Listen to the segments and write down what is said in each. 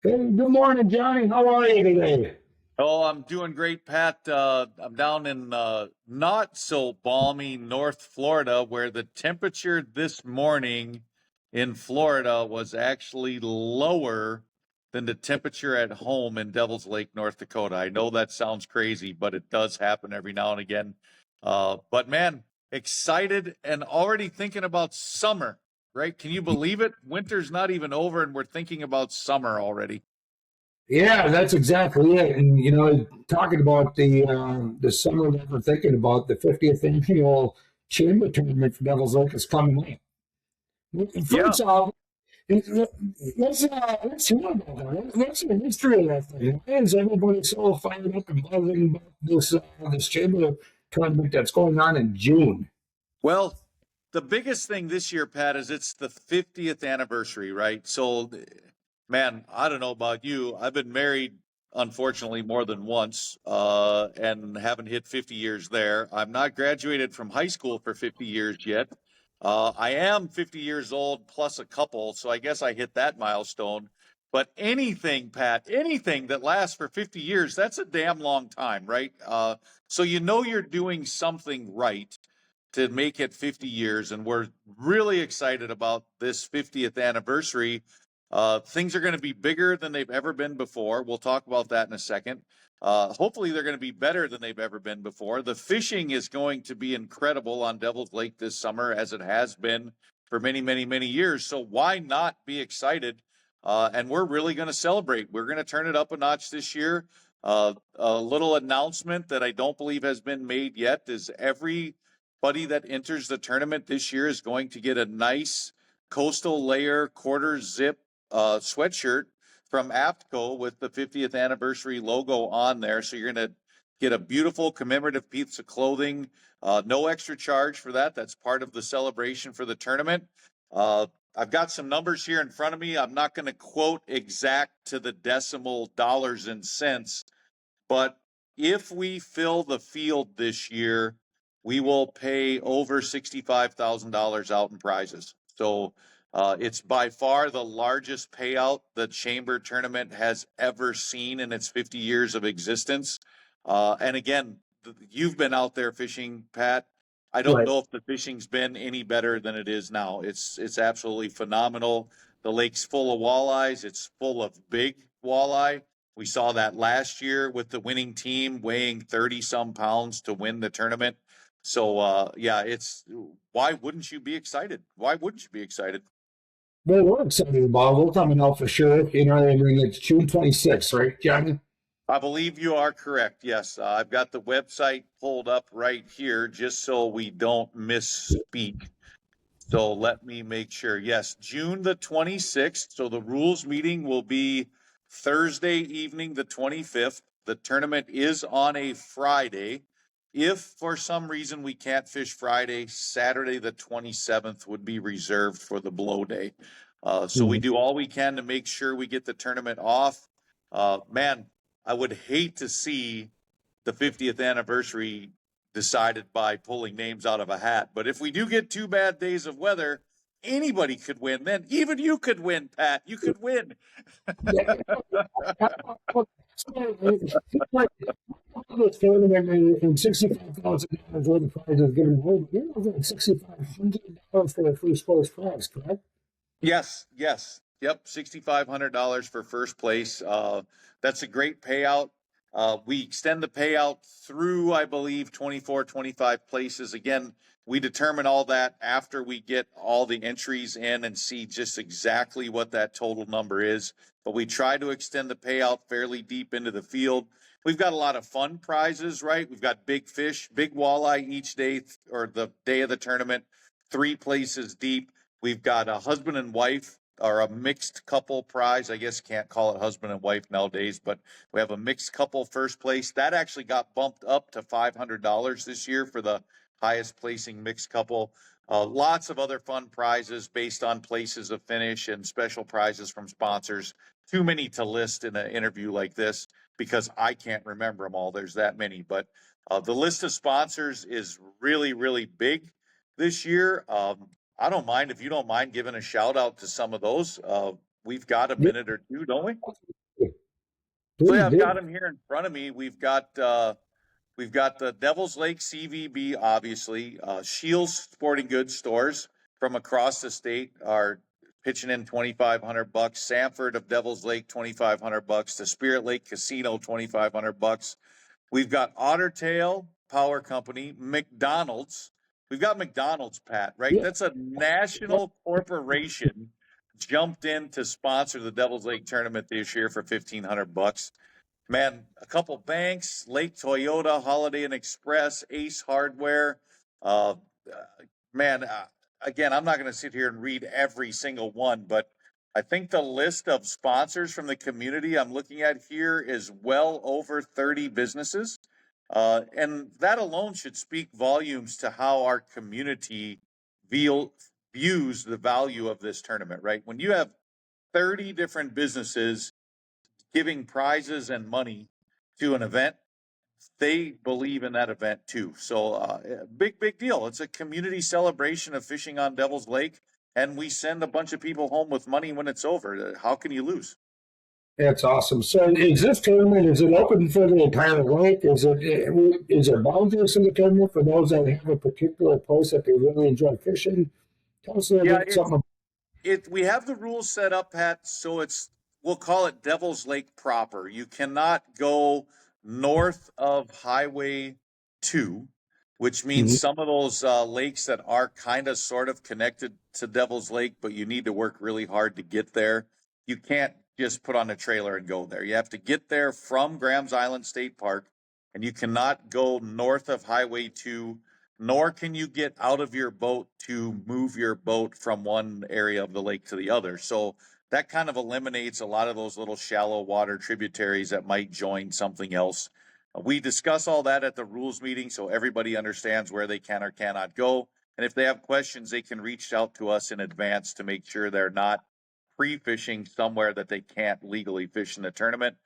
Hey, good morning, Johnny. How are you today? Oh, I'm doing great, Pat. I'm down in not so balmy North Florida, where the temperature this morning in Florida was actually lower than the temperature at home in Devil's Lake, North Dakota. I know that sounds crazy, but it does happen every now and again. But man, excited and already thinking about summer, right? Can you believe it? Winter's not even over, and we're thinking about summer already. Yeah, that's exactly it. And talking about the summer that we're thinking about, the 50th annual chamber tournament for Devil's Lake is coming up. Yeah. First off, let's hear about that. What's the history of that thing? Why is everybody so fired up and buzzing about this chamber tournament that's going on in June? Well, the biggest thing this year, Pat, is it's the 50th anniversary, right? So, man, I don't know about you. I've been married, unfortunately, more than once, and haven't hit 50 years there. I'm not graduated from high school for 50 years yet. I am 50 years old plus a couple, so I guess I hit that milestone. But anything, Pat, anything that lasts for 50 years, that's a damn long time, right? So you know you're doing something right to make it 50 years, and we're really excited about this 50th anniversary. Things are going to be bigger than they've ever been before. We'll talk about that in a second. Hopefully, they're going to be better than they've ever been before. The fishing is going to be incredible on Devil's Lake this summer, as it has been for many, many, many years. So why not be excited? And we're really going to celebrate. We're going to turn it up a notch this year. A little announcement that I don't believe has been made yet is everybody that enters the tournament this year is going to get a nice coastal layer quarter zip sweatshirt from Aftco with the 50th anniversary logo on there. So you're going to get a beautiful commemorative piece of clothing. No extra charge for that. That's part of the celebration for the tournament. I've got some numbers here in front of me. I'm not going to quote exact to the decimal dollars and cents, but if we fill the field this year, we will pay over $65,000 out in prizes. So it's by far the largest payout the Chamber Tournament has ever seen in its 50 years of existence. And again, you've been out there fishing, Pat. I don't Right. know if the fishing's been any better than it is now. It's absolutely phenomenal. The lake's full of walleyes. It's full of big walleye. We saw that last year with the winning team weighing 30 some pounds to win the tournament. So, yeah, why wouldn't you be excited? Why wouldn't you be excited? Well, we're excited about it. We're coming out for sure. I mean, it's June 26th, right, Johnny? I believe you are correct. Yes. I've got the website pulled up right here just so we don't misspeak. So let me make sure. Yes, June the 26th. So the rules meeting will be Thursday evening, the 25th. The tournament is on a Friday. If for some reason we can't fish Friday, Saturday the 27th would be reserved for the blow day. So we Mhm. do all we can to make sure we get the tournament off. Man, I would hate to see the 50th anniversary decided by pulling names out of a hat. But if we do get 2 bad days of weather, anybody could win. Then even you could win, Pat. You could win. Yeah, like this tournament and $65,000 worth of prizes given away. You're looking at $6,500 for the first place prize, correct? Yes, yes. Yep, $6,500 for first place. That's a great payout. We extend the payout through, I believe, 24, 25 places. Again, we determine all that after we get all the entries in and see just exactly what that total number is. But we try to extend the payout fairly deep into the field. We've got a lot of fun prizes, right? We've got big fish, big walleye each day or the day of the tournament, 3 places deep. We've got a husband and wife or a mixed couple prize. I guess can't call it husband and wife nowadays, but we have a mixed couple first place. That actually got bumped up to $500 this year for the highest placing mixed couple. Lots of other fun prizes based on places of finish and special prizes from sponsors. Too many to list in an interview like this because I can't remember them all. There's that many, but the list of sponsors is really, really big this year. I don't mind if you don't mind giving a shout out to some of those. we've got a Yeah, minute or two, don't we? So please yeah, I've got do. them here in front of me. We've got the Devil's Lake CVB, obviously. Shields Sporting Goods stores from across the state are pitching in $2,500. Sanford of Devil's Lake, $2,500. The Spirit Lake Casino, $2,500. We've got Ottertail Power Company, McDonald's. We've got McDonald's, Pat, right? Yeah, That's a national corporation jumped in to sponsor the Devil's Lake tournament this year for $1,500. Man, a couple banks, Lake Toyota, Holiday Inn Express, Ace Hardware. Uh, man, again, I'm not going to sit here and read every single one, but I think the list of sponsors from the community I'm looking at here is well over 30 businesses. And that alone should speak volumes to how our community views the value of this tournament, right? When you have 30 different businesses giving prizes and money to an event, they believe in that event too. So, big deal. It's a community celebration of fishing on Devil's Lake, and we send a bunch of people home with money when it's over. How can you lose? that's awesome. So is this tournament, is it open for the entire lake? Is there boundaries in the tournament for those that have a particular place that they really enjoy fishing? Tell us a little Yeah, bit something. we have the rules set up, Pat, so it's we'll call it Devil's Lake proper. You cannot go north of Highway 2, which means Mhm. some of those lakes that are kind of sort of connected to Devil's Lake, but you need to work really hard to get there. You can't just put on a trailer and go there. You have to get there from Graham's Island State Park, and you cannot go north of Highway 2, nor can you get out of your boat to move your boat from one area of the lake to the other. So that kind of eliminates a lot of those little shallow water tributaries that might join something else. We discuss all that at the rules meeting so everybody understands where they can or cannot go. And if they have questions, they can reach out to us in advance to make sure they're not pre-fishing somewhere that they can't legally fish in the tournament.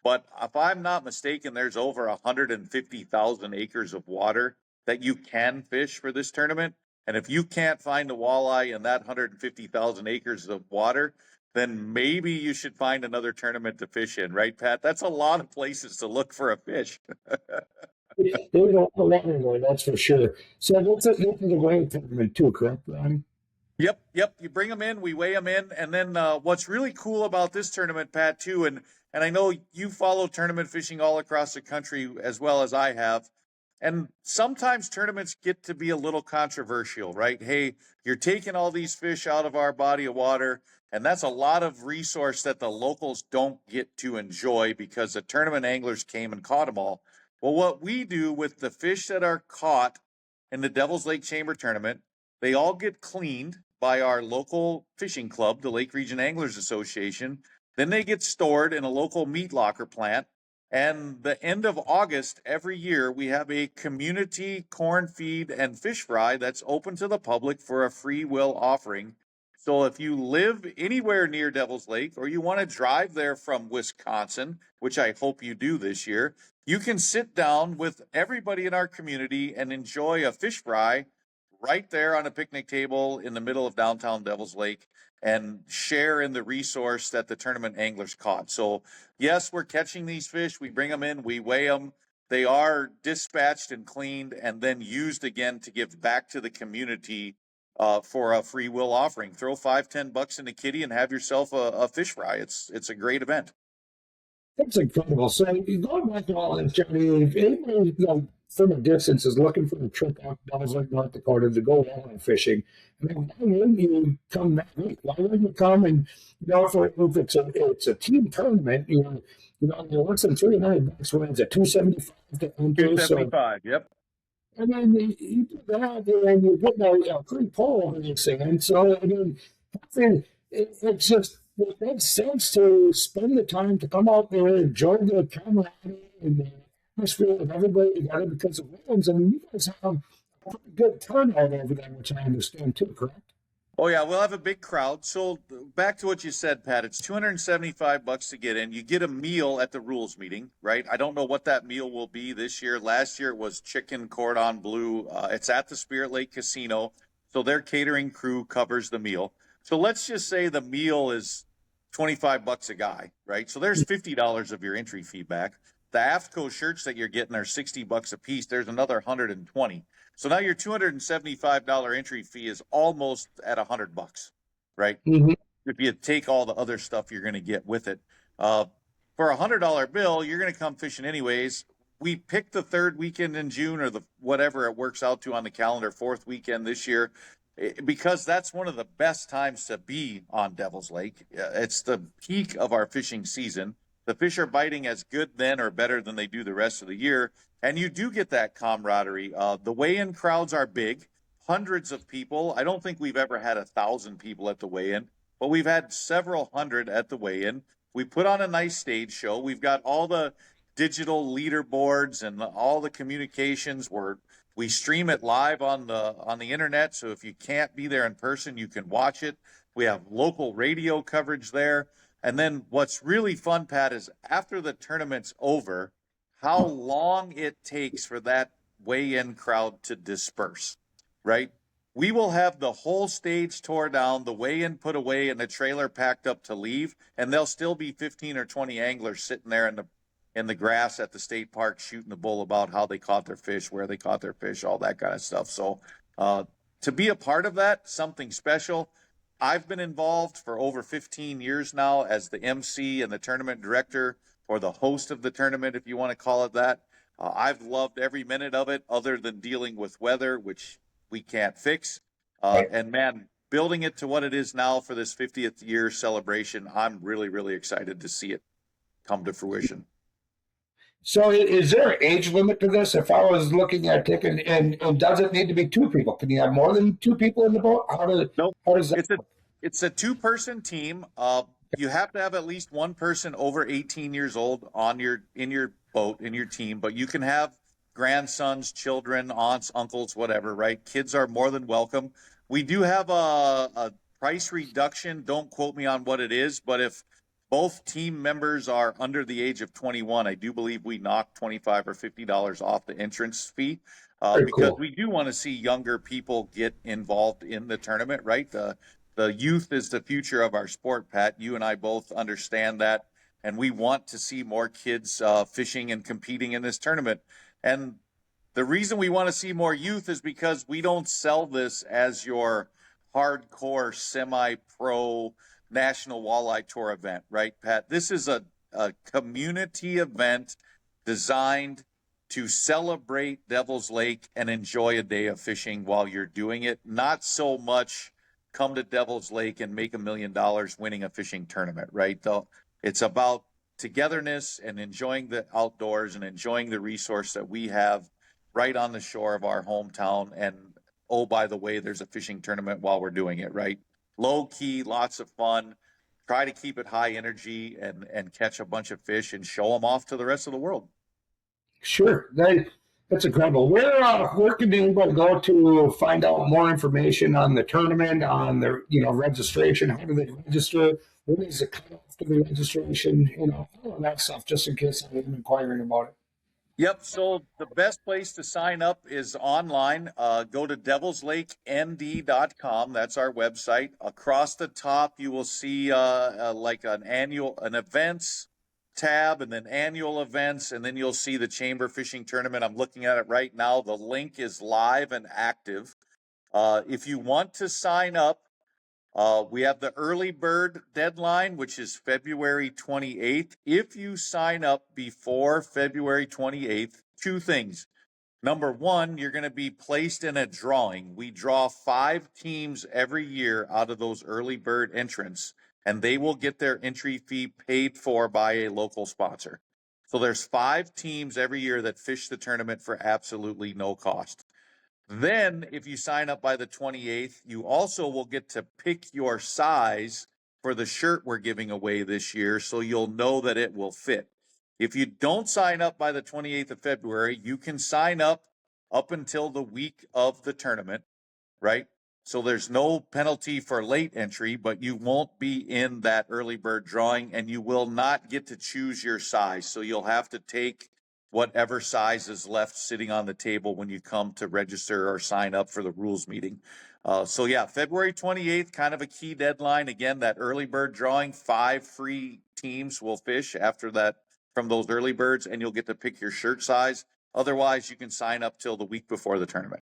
But if I'm not mistaken, there's over 150,000 acres of water that you can fish for this tournament. And if you can't find a walleye in that 150,000 acres of water, then maybe you should find another tournament to fish in, right, Pat? That's a lot of places to look for a fish. There's a lot of water there, that's for sure. So this is a great tournament too, correct, Ronnie? Yep. You bring them in, we weigh them in, and then what's really cool about this tournament, Pat, too, and I know you follow tournament fishing all across the country as well as I have, and sometimes tournaments get to be a little controversial, right? Hey, you're taking all these fish out of our body of water, and that's a lot of resource that the locals don't get to enjoy because the tournament anglers came and caught them all. Well, what we do with the fish that are caught in the Devil's Lake Chamber tournament, they all get cleaned by our local fishing club, the Lake Region Anglers Association. Then they get stored in a local meat locker plant. And the end of August every year, we have a community corn feed and fish fry that's open to the public for a free will offering. So if you live anywhere near Devil's Lake or you want to drive there from Wisconsin, which I hope you do this year, you can sit down with everybody in our community and enjoy a fish fry right there on a picnic table in the middle of downtown Devil's Lake and share in the resource that the tournament anglers caught. So, yes, we're catching these fish. We bring them in, we weigh them. They are dispatched and cleaned and then used again to give back to the community for a free will offering. Throw $5-10 in the kitty and have yourself a fish fry. It's a great event. That's incredible. So going back to all this, Johnny, if anybody from a distance is looking for a trip out to Dallas, North Dakota to go walleye fishing, I mean, why wouldn't you come that week? Why wouldn't you come and if it's a team tournament, you're less than $300 wins at $275 to enter. So 275. Yep. and then you do that, and you get a free pull over this thing. And so, I mean, it's just, it makes sense to spend the time to come out there, enjoy the camaraderie and the atmosphere of everybody together because of wins. I mean, you guys have a pretty good turnout over there, which I understand too, correct? Oh yeah, we'll have a big crowd. So back to what you said, Pat. It's $275 to get in. You get a meal at the rules meeting, right? I don't know what that meal will be this year. Last year it was chicken cordon bleu. It's at the Spirit Lake Casino, so their catering crew covers the meal. So let's just say the meal is $25 a guy, right? So there's $50 of your entry fee back. The Aftco shirts that you're getting are $60 a piece. There's another 120. So now your $275 entry fee is almost at $100, right? Mhm. If you take all the other stuff you're going to get with it. Uh, for $100 bill, you're going to come fishing anyways. We picked the third weekend in June or the whatever it works out to on the calendar, fourth weekend this year, because that's one of the best times to be on Devil's Lake. It's the peak of our fishing season. The fish are biting as good then or better than they do the rest of the year. And you do get that camaraderie. The weigh-in crowds are big, hundreds of people. I don't think we've ever had 1,000 people at the weigh-in, but we've had several hundred at the weigh-in. We put on a nice stage show. We've got all the digital leaderboards and all the communications where we stream it live on the internet. So if you can't be there in person, you can watch it. We have local radio coverage there. And then what's really fun, Pat, is after the tournament's over, how long it takes for that weigh-in crowd to disperse, right? We will have the whole stage tore down, the weigh-in put away, and the trailer packed up to leave, and there'll still be 15 or 20 anglers sitting there in the grass at the state park shooting the bull about how they caught their fish, where they caught their fish, all that kind of stuff. So to be a part of that, something special. I've been involved for over 15 years now as the MC and the tournament director, or the host of the tournament, if you want to call it that. I've loved every minute of it, other than dealing with weather, which we can't fix. And man, building it to what it is now for this 50th year celebration, I'm really, really excited to see it come to fruition. So is there an age limit to this? If I was looking at taking, and does it need to be two people? Can you have more than two people in the boat? Nope. How does that? It's a two-person team. You have to have at least one person over 18 years old in your boat, in your team, but you can have grandsons, children, aunts, uncles, whatever, right? Kids are more than welcome. We do have a price reduction. Don't quote me on what it is, but if both team members are under the age of 21, I do believe we knock $25 or $50 off the entrance fee, because Cool. we do want to see younger people get involved in the tournament, right? The youth is the future of our sport, Pat. You and I both understand that, and we want to see more kids fishing and competing in this tournament. And the reason we want to see more youth is because we don't sell this as your hardcore semi-pro National Walleye Tour event, right, Pat? This is a community event designed to celebrate Devil's Lake and enjoy a day of fishing while you're doing it. Not so much come to Devil's Lake and make $1 million winning a fishing tournament, right? Though it's about togetherness and enjoying the outdoors and enjoying the resource that we have right on the shore of our hometown. And oh, by the way, there's a fishing tournament while we're doing it, right? Low key, lots of fun. Try to keep it high energy and catch a bunch of fish and show them off to the rest of the world. Sure. That's incredible. Where can anybody go to find out more information on the tournament, on the registration? How do they register? When is the cutoff for the registration? All of that stuff, just in case I'm inquiring about it. Yep. So the best place to sign up is online. Go to devilslakend.com. That's our website. Across the top, you will see like an events tab, and then annual events, and then you'll see the Chamber Fishing Tournament. I'm looking at it right now. The link is live and active. If you want to sign up, we have the early bird deadline, which is February 28th. If you sign up before February 28th, two things. Number one, you're going to be placed in a drawing. We draw 5 teams every year out of those early bird entrants, and they will get their entry fee paid for by a local sponsor. So there's 5 teams every year that fish the tournament for absolutely no cost. Then, if you sign up by the 28th, you also will get to pick your size for the shirt we're giving away this year, so you'll know that it will fit. If you don't sign up by the 28th of February, you can sign up until the week of the tournament, right? So there's no penalty for late entry, but you won't be in that early bird drawing, and you will not get to choose your size. So you'll have to take whatever size is left sitting on the table when you come to register or sign up for the rules meeting. So yeah, February 28th, kind of a key deadline. Again, that early bird drawing, 5 free teams will fish after that from those early birds, and you'll get to pick your shirt size. Otherwise, you can sign up till the week before the tournament.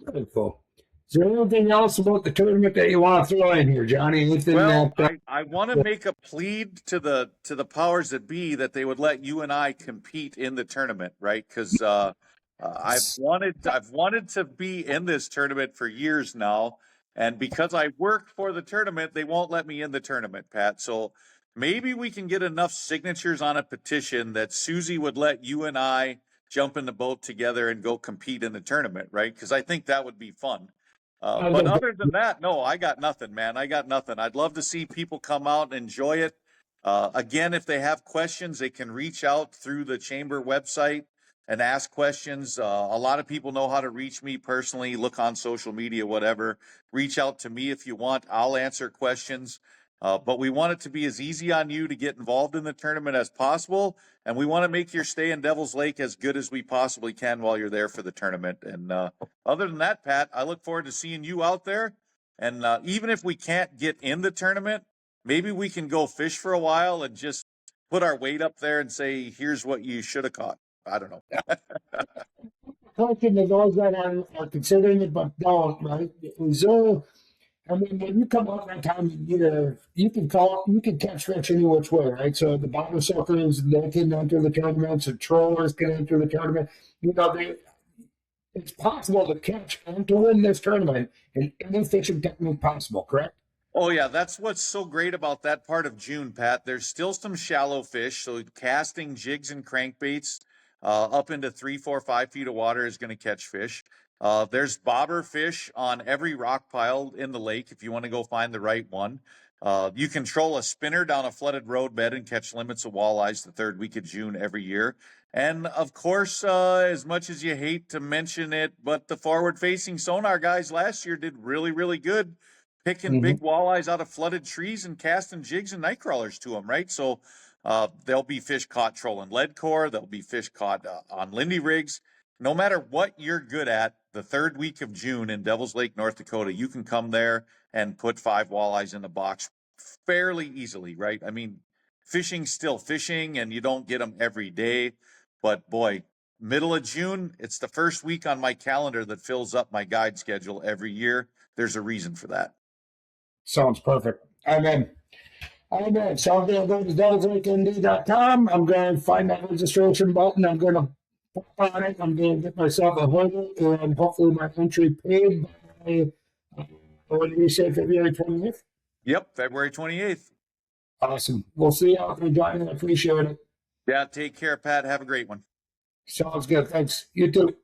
Very cool. Is there anything else about the tournament that you want to throw in here, Johnny? Anything Well, that I want to make a plea to the powers that be that they would let you and I compete in the tournament, right? Because I've wanted to be in this tournament for years now, and because I work for the tournament, they won't let me in the tournament, Pat. So maybe we can get enough signatures on a petition that Susie would let you and I jump in the boat together and go compete in the tournament, right? Because I think that would be fun. But other than that, no, I got nothing, man. I got nothing. I'd love to see people come out and enjoy it. Again, if they have questions, they can reach out through the chamber website and ask questions. A lot of people know how to reach me personally. Look on social media, whatever. Reach out to me if you want. I'll answer questions. But we want it to be as easy on you to get involved in the tournament as possible. And we want to make your stay in Devil's Lake as good as we possibly can while you're there for the tournament. And other than that, Pat, I look forward to seeing you out there. And even if we can't get in the tournament, maybe we can go fish for a while and just put our weight up there and say, here's what you should have caught. I don't know. question to those that are considering it but don't, right? Is there, I mean, when you come out that time, you can call, you can catch fish any which way, right? So the bottom suckers, they can enter the tournaments, the trollers can enter the tournament. It's possible to catch and to win this tournament in any fishing technique possible, correct? Oh, yeah, that's what's so great about that part of June, Pat. There's still some shallow fish, so casting jigs and crankbaits up into 3, 4, 5 feet of water is going to catch fish. There's bobber fish on every rock pile in the lake if you want to go find the right one. You can troll a spinner down a flooded roadbed and catch limits of walleyes the third week of June every year. And of course, as much as you hate to mention it, but the forward-facing Sonar guys last year did really, really good picking big walleyes out of flooded trees and casting jigs and night crawlers to them, right? So there'll be fish caught trolling lead core. There'll be fish caught on Lindy rigs. No matter what you're good at, the third week of June in Devil's Lake, North Dakota, you can come there and put 5 walleyes in the box fairly easily, right? I mean, fishing's still fishing and you don't get them every day. But boy, middle of June, it's the first week on my calendar that fills up my guide schedule every year. There's a reason for that. Sounds perfect. Amen. Amen. So I'm going to go to devilslakendy.com. I'm going to find that registration button. I'm going to pop on it. I'm going to get myself a hoodie and hopefully my entry paid by, what did you say, February 20th? Yep, February 28th. Awesome. We'll see you out there, Johnny. I appreciate it. Yeah, take care, Pat. Have a great one. Sounds good. Thanks. You too.